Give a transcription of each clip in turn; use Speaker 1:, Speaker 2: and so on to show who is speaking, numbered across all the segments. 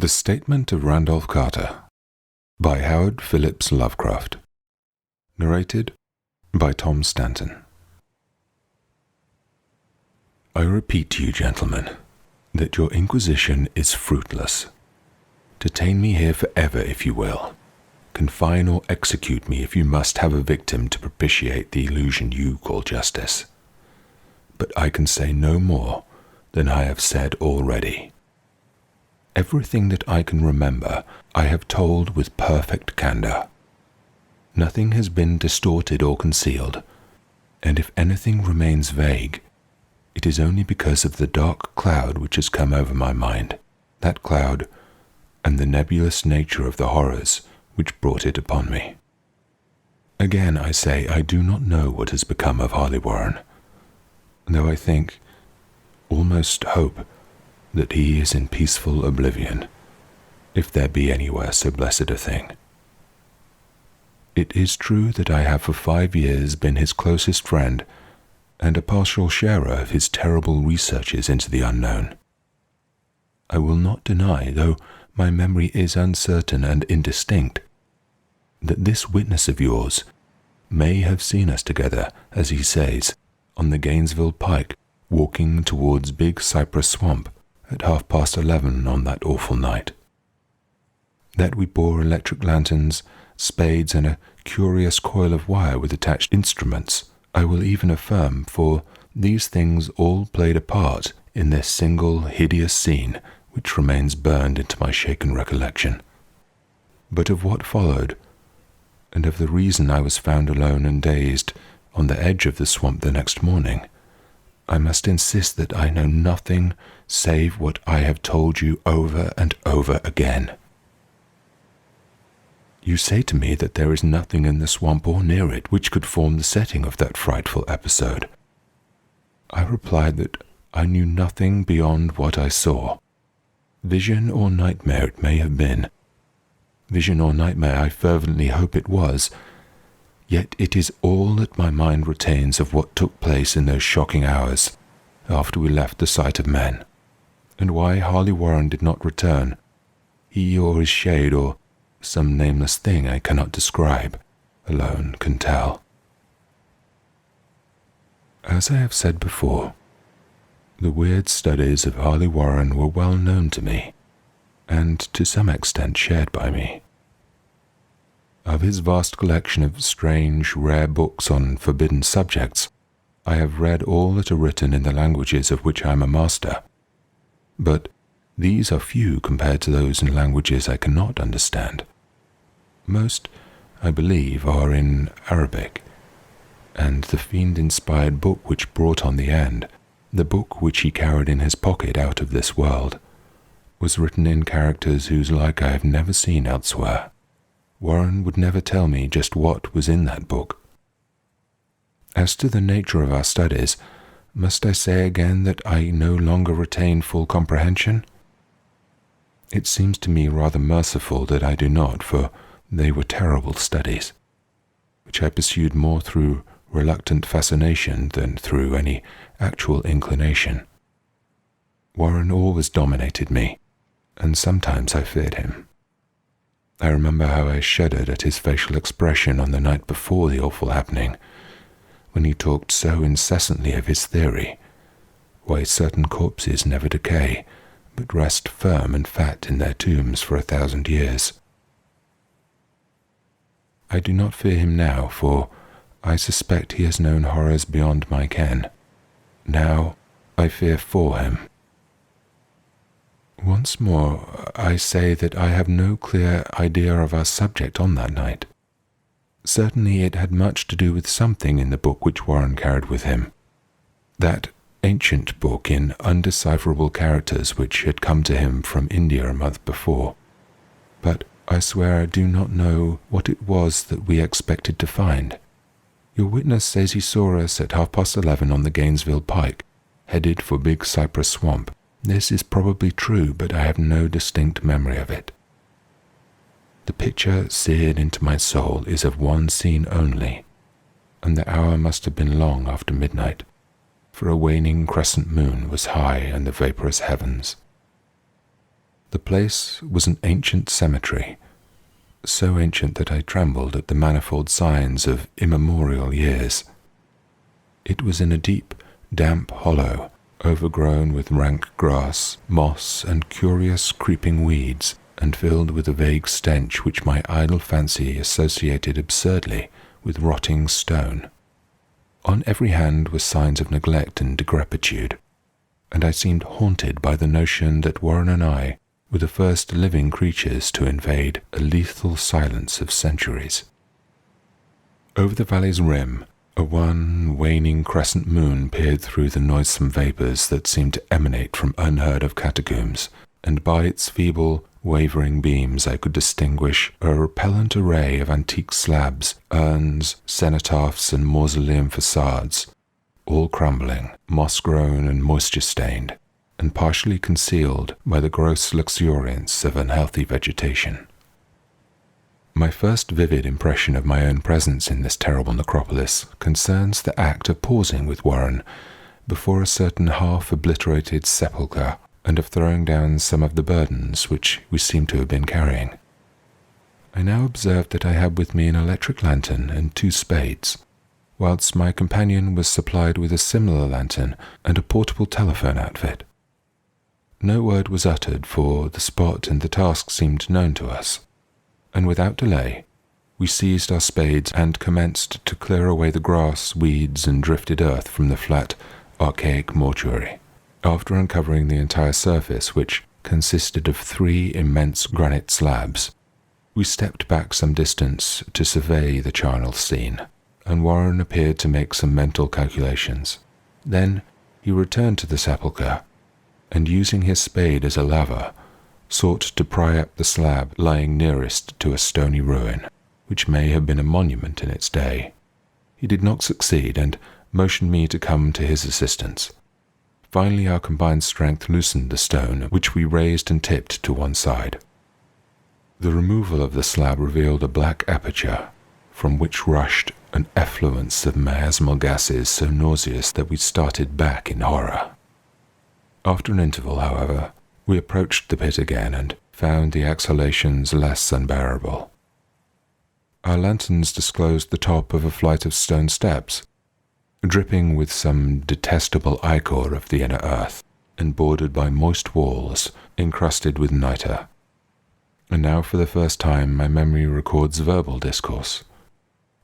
Speaker 1: The Statement of Randolph Carter by Howard Phillips Lovecraft. Narrated by Tom Stanton. I repeat to you, gentlemen, that your inquisition is fruitless. Detain me here forever if you will. Confine or execute me if you must have a victim to propitiate the illusion you call justice. But I can say no more than I have said already. Everything that I can remember, I have told with perfect candor. Nothing has been distorted or concealed, and if anything remains vague, it is only because of the dark cloud which has come over my mind, that cloud, and the nebulous nature of the horrors which brought it upon me. Again I say I do not know what has become of Harley Warren, though I think, almost hope, that he is in peaceful oblivion, if there be anywhere so blessed a thing. It is true that I have for 5 years been his closest friend and a partial sharer of his terrible researches into the unknown. I will not deny, though my memory is uncertain and indistinct, that this witness of yours may have seen us together, as he says, on the Gainesville Pike, walking towards Big Cypress Swamp at 11:30 on that awful night. That we bore electric lanterns, spades, and a curious coil of wire with attached instruments, I will even affirm, for these things all played a part in this single hideous scene which remains burned into my shaken recollection. But of what followed, and of the reason I was found alone and dazed on the edge of the swamp the next morning, I must insist that I know nothing save what I have told you over and over again. You say to me that there is nothing in the swamp or near it which could form the setting of that frightful episode. I replied that I knew nothing beyond what I saw. Vision or nightmare it may have been. Vision or nightmare I fervently hope it was, yet it is all that my mind retains of what took place in those shocking hours after we left the sight of men, and why Harley Warren did not return, he or his shade or some nameless thing I cannot describe, alone can tell. As I have said before, the weird studies of Harley Warren were well known to me, and to some extent shared by me. Of his vast collection of strange, rare books on forbidden subjects, I have read all that are written in the languages of which I am a master, but these are few compared to those in languages I cannot understand. Most, I believe, are in Arabic, and the fiend-inspired book which brought on the end, the book which he carried in his pocket out of this world, was written in characters whose like I have never seen elsewhere. Warren would never tell me just what was in that book. As to the nature of our studies, must I say again that I no longer retain full comprehension? It seems to me rather merciful that I do not, for they were terrible studies, which I pursued more through reluctant fascination than through any actual inclination. Warren always dominated me, and sometimes I feared him. I remember how I shuddered at his facial expression on the night before the awful happening, when he talked so incessantly of his theory, why certain corpses never decay, but rest firm and fat in their tombs for 1,000 years. I do not fear him now, for I suspect he has known horrors beyond my ken. Now I fear for him. Once more, I say that I have no clear idea of our subject on that night. Certainly it had much to do with something in the book which Warren carried with him, that ancient book in undecipherable characters which had come to him from India a month before. But I swear I do not know what it was that we expected to find. Your witness says he saw us at 11:30 on the Gainesville Pike, headed for Big Cypress Swamp. This is probably true, but I have no distinct memory of it. The picture seared into my soul is of one scene only, and the hour must have been long after midnight, for a waning crescent moon was high in the vaporous heavens. The place was an ancient cemetery, so ancient that I trembled at the manifold signs of immemorial years. It was in a deep, damp hollow, overgrown with rank grass, moss, and curious creeping weeds, and filled with a vague stench which my idle fancy associated absurdly with rotting stone. On every hand were signs of neglect and decrepitude, and I seemed haunted by the notion that Warren and I were the first living creatures to invade a lethal silence of centuries. Over the valley's rim, a wan, waning crescent moon peered through the noisome vapours that seemed to emanate from unheard-of catacombs, and by its feeble, wavering beams I could distinguish a repellent array of antique slabs, urns, cenotaphs, and mausoleum facades, all crumbling, moss-grown and moisture-stained, and partially concealed by the gross luxuriance of unhealthy vegetation. My first vivid impression of my own presence in this terrible necropolis concerns the act of pausing with Warren before a certain half-obliterated sepulchre, and of throwing down some of the burdens which we seemed to have been carrying. I now observed that I had with me an electric lantern and 2 spades, whilst my companion was supplied with a similar lantern and a portable telephone outfit. No word was uttered, for the spot and the task seemed known to us, and without delay we seized our spades and commenced to clear away the grass, weeds, and drifted earth from the flat, archaic mortuary. After uncovering the entire surface, which consisted of 3 immense granite slabs, we stepped back some distance to survey the charnel scene, and Warren appeared to make some mental calculations. Then he returned to the sepulchre, and using his spade as a laver, sought to pry up the slab lying nearest to a stony ruin, which may have been a monument in its day. He did not succeed, and motioned me to come to his assistance. Finally, our combined strength loosened the stone, which we raised and tipped to one side. The removal of the slab revealed a black aperture, from which rushed an effluence of miasmal gases so nauseous that we started back in horror. After an interval, however, we approached the pit again and found the exhalations less unbearable. Our lanterns disclosed the top of a flight of stone steps, dripping with some detestable ichor of the inner earth, and bordered by moist walls encrusted with nitre. And now for the first time my memory records verbal discourse,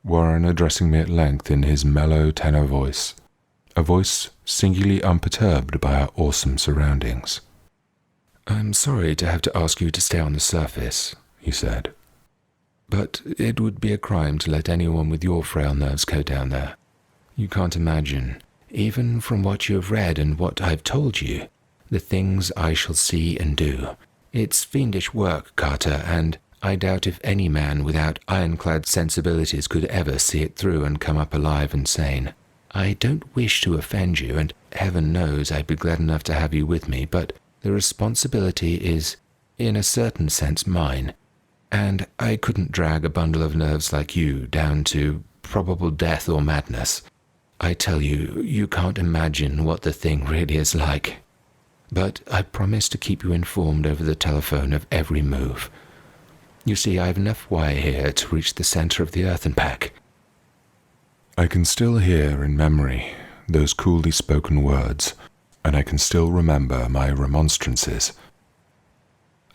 Speaker 1: Warren addressing me at length in his mellow tenor voice, a voice singularly unperturbed by our awesome surroundings. "I'm sorry to have to ask you to stay on the surface," he said, "but it would be a crime to let anyone with your frail nerves go down there. You can't imagine, even from what you have read and what I've told you, the things I shall see and do. It's fiendish work, Carter, and I doubt if any man without ironclad sensibilities could ever see it through and come up alive and sane. I don't wish to offend you, and heaven knows I'd be glad enough to have you with me, but the responsibility is, in a certain sense, mine, and I couldn't drag a bundle of nerves like you down to probable death or madness. I tell you, you can't imagine what the thing really is like. But I promise to keep you informed over the telephone of every move. You see, I have enough wire here to reach the center of the earth and back." I can still hear in memory those coolly spoken words, and I can still remember my remonstrances.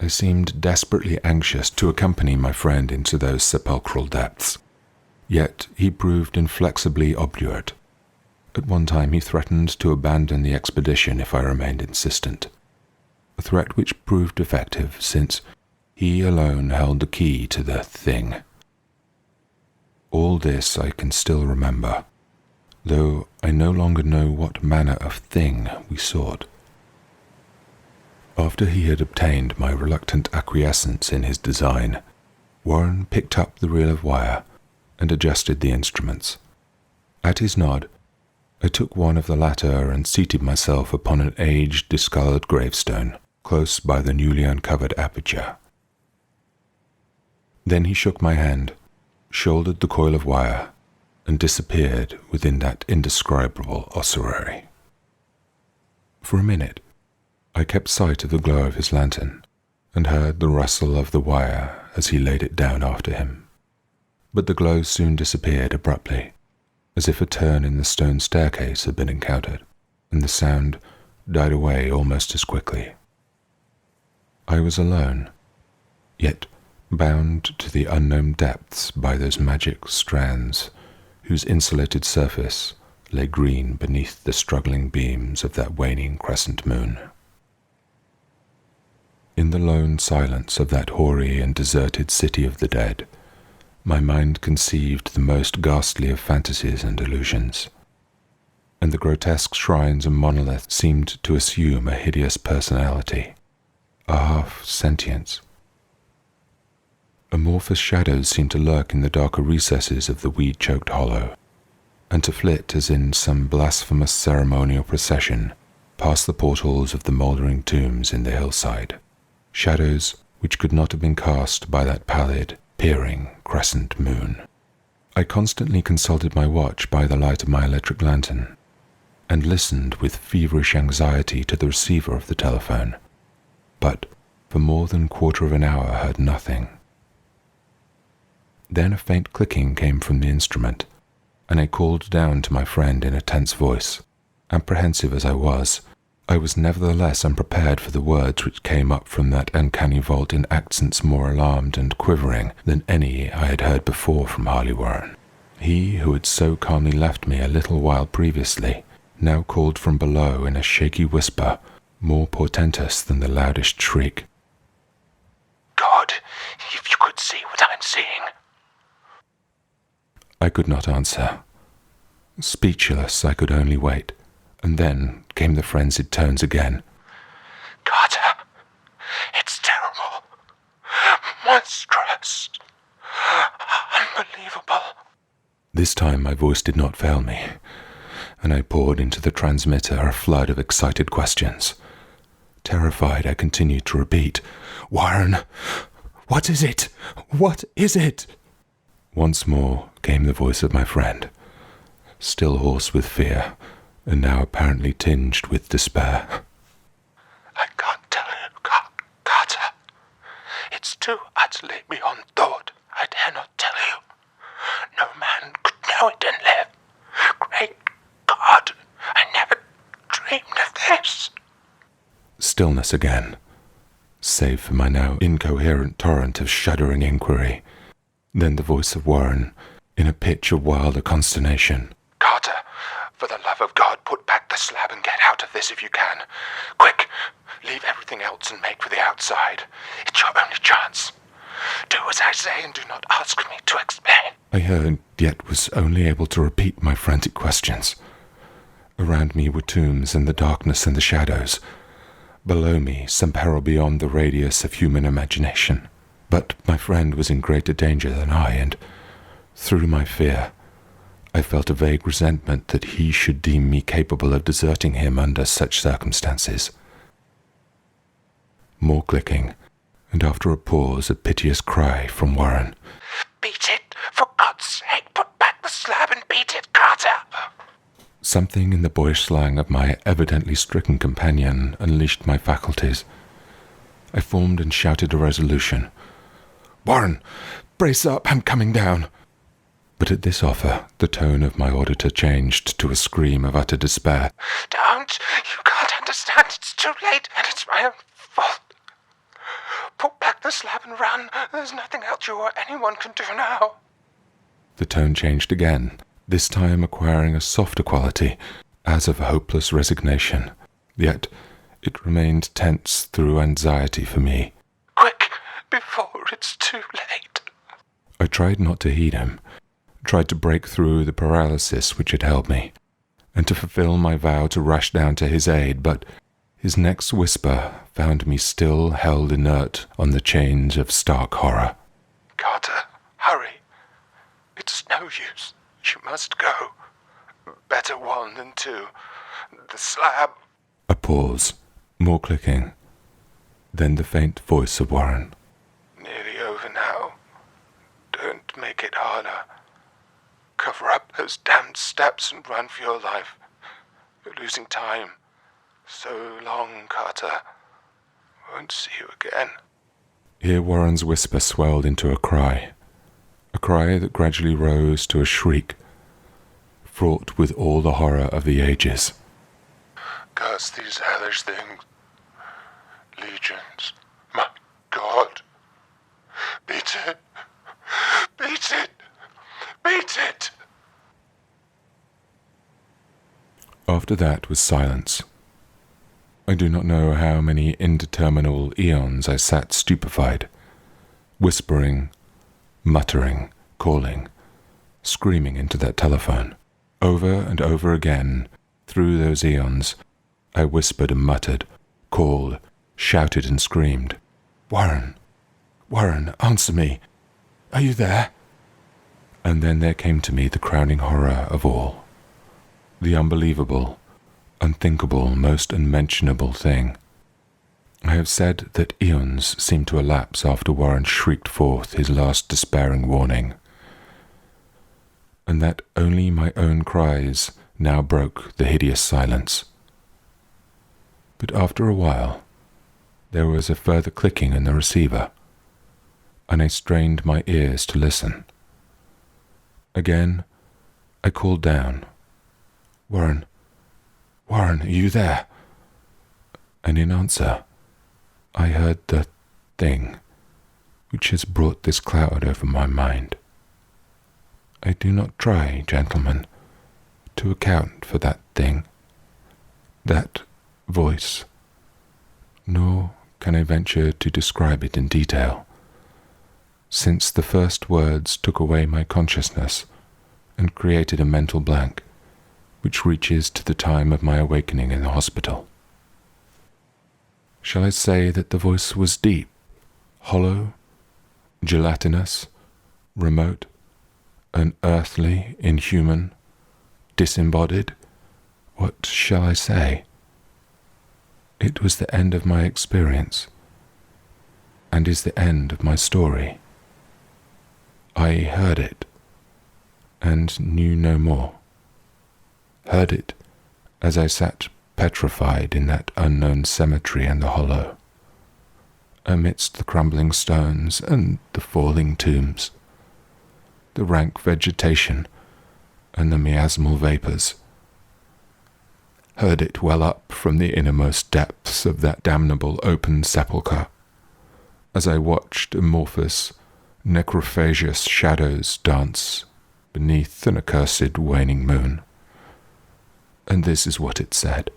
Speaker 1: I seemed desperately anxious to accompany my friend into those sepulchral depths, yet he proved inflexibly obdurate. At one time he threatened to abandon the expedition if I remained insistent, a threat which proved effective, since he alone held the key to the thing. All this I can still remember, though I no longer know what manner of thing we sought. After he had obtained my reluctant acquiescence in his design, Warren picked up the reel of wire and adjusted the instruments. At his nod, I took one of the latter and seated myself upon an aged, discolored gravestone close by the newly uncovered aperture. Then he shook my hand, shouldered the coil of wire, and disappeared within that indescribable ossuary. For a minute, I kept sight of the glow of his lantern, and heard the rustle of the wire as he laid it down after him. But the glow soon disappeared abruptly, as if a turn in the stone staircase had been encountered, and the sound died away almost as quickly. I was alone, yet bound to the unknown depths by those magic strands whose insulated surface lay green beneath the struggling beams of that waning crescent moon. In the lone silence of that hoary and deserted city of the dead, my mind conceived the most ghastly of fantasies and illusions, and the grotesque shrines and monoliths seemed to assume a hideous personality, a half-sentience. Amorphous shadows seemed to lurk in the darker recesses of the weed-choked hollow, and to flit as in some blasphemous ceremonial procession past the portals of the mouldering tombs in the hillside, shadows which could not have been cast by that pallid, peering crescent moon. I constantly consulted my watch by the light of my electric lantern, and listened with feverish anxiety to the receiver of the telephone, but for more than a quarter of an hour heard nothing. Then a faint clicking came from the instrument, and I called down to my friend in a tense voice. Apprehensive as I was nevertheless unprepared for the words which came up from that uncanny vault in accents more alarmed and quivering than any I had heard before from Harley Warren. He who had so calmly left me a little while previously now called from below in a shaky whisper, more portentous than the loudest shriek.
Speaker 2: God, if you could see what I'm seeing.
Speaker 1: I could not answer. Speechless, I could only wait, and then came the frenzied tones again.
Speaker 2: Carter, it's terrible, monstrous, unbelievable.
Speaker 1: This time my voice did not fail me, and I poured into the transmitter a flood of excited questions. Terrified, I continued to repeat, "Warren, what is it? What is it?" Once more came the voice of my friend, still hoarse with fear, and now apparently tinged with despair.
Speaker 2: I can't tell you, Carter. It's too utterly beyond thought. I dare not tell you. No man could know it and live. Great God, I never dreamed of this.
Speaker 1: Stillness again, save for my now incoherent torrent of shuddering inquiry. Then the voice of Warren, in a pitch of wilder consternation.
Speaker 2: Carter, for the love of God, put back the slab and get out of this if you can. Quick, leave everything else and make for the outside. It's your only chance. Do as I say and do not ask me to explain.
Speaker 1: I heard, yet was only able to repeat my frantic questions. Around me were tombs and the darkness and the shadows. Below me, some peril beyond the radius of human imagination. But my friend was in greater danger than I, and through my fear, I felt a vague resentment that he should deem me capable of deserting him under such circumstances. More clicking, and after a pause, a piteous cry from Warren.
Speaker 2: Beat it! For God's sake, put back the slab and beat it, Carter!
Speaker 1: Something in the boyish slang of my evidently stricken companion unleashed my faculties. I formed and shouted a resolution. "Warren, brace up, I'm coming down." But at this offer, the tone of my auditor changed to a scream of utter despair.
Speaker 2: Don't! You can't understand. It's too late, and it's my own fault. Put back the slab and run. There's nothing else you or anyone can do now.
Speaker 1: The tone changed again, this time acquiring a softer quality, as of hopeless resignation. Yet it remained tense through anxiety for me.
Speaker 2: Quick, before it's too late.
Speaker 1: I tried not to heed him, tried to break through the paralysis which had held me, and to fulfill my vow to rush down to his aid, but his next whisper found me still held inert on the chains of stark horror.
Speaker 2: Carter, hurry. It's no use. You must go. Better one than two. The slab.
Speaker 1: A pause, more clicking, then the faint voice of Warren.
Speaker 2: Nearly over now. Don't make it harder. Cover up those damned steps and run for your life. You're losing time. So long, Carter. Won't see you again.
Speaker 1: Here Warren's whisper swelled into a cry that gradually rose to a shriek, fraught with all the horror of the ages.
Speaker 2: Curse these hellish things. Legions. My God. Beat it. Beat it. Beat it.
Speaker 1: After that was silence. I do not know how many indeterminable eons I sat stupefied, whispering, muttering, calling, screaming into that telephone. Over and over again, through those eons, I whispered and muttered, called, shouted and screamed. Warren! Warren, answer me! Are you there? And then there came to me the crowning horror of all. The unbelievable, unthinkable, most unmentionable thing. I have said that eons seemed to elapse after Warren shrieked forth his last despairing warning, and that only my own cries now broke the hideous silence. But after a while, there was a further clicking in the receiver, and I strained my ears to listen. Again, I called down, Warren, Warren, are you there? And in answer, I heard the thing which has brought this cloud over my mind. I do not try, gentlemen, to account for that thing, that voice, nor can I venture to describe it in detail, since the first words took away my consciousness and created a mental blank which reaches to the time of my awakening in the hospital. Shall I say that the voice was deep, hollow, gelatinous, remote, unearthly, inhuman, disembodied? What shall I say? It was the end of my experience, and is the end of my story. I heard it, and knew no more. Heard it as I sat petrified in that unknown cemetery in the hollow, amidst the crumbling stones and the falling tombs, the rank vegetation and the miasmal vapours. Heard it well up from the innermost depths of that damnable open sepulchre, as I watched amorphous, necrophagous shadows dance beneath an accursed waning moon. And this is what it said.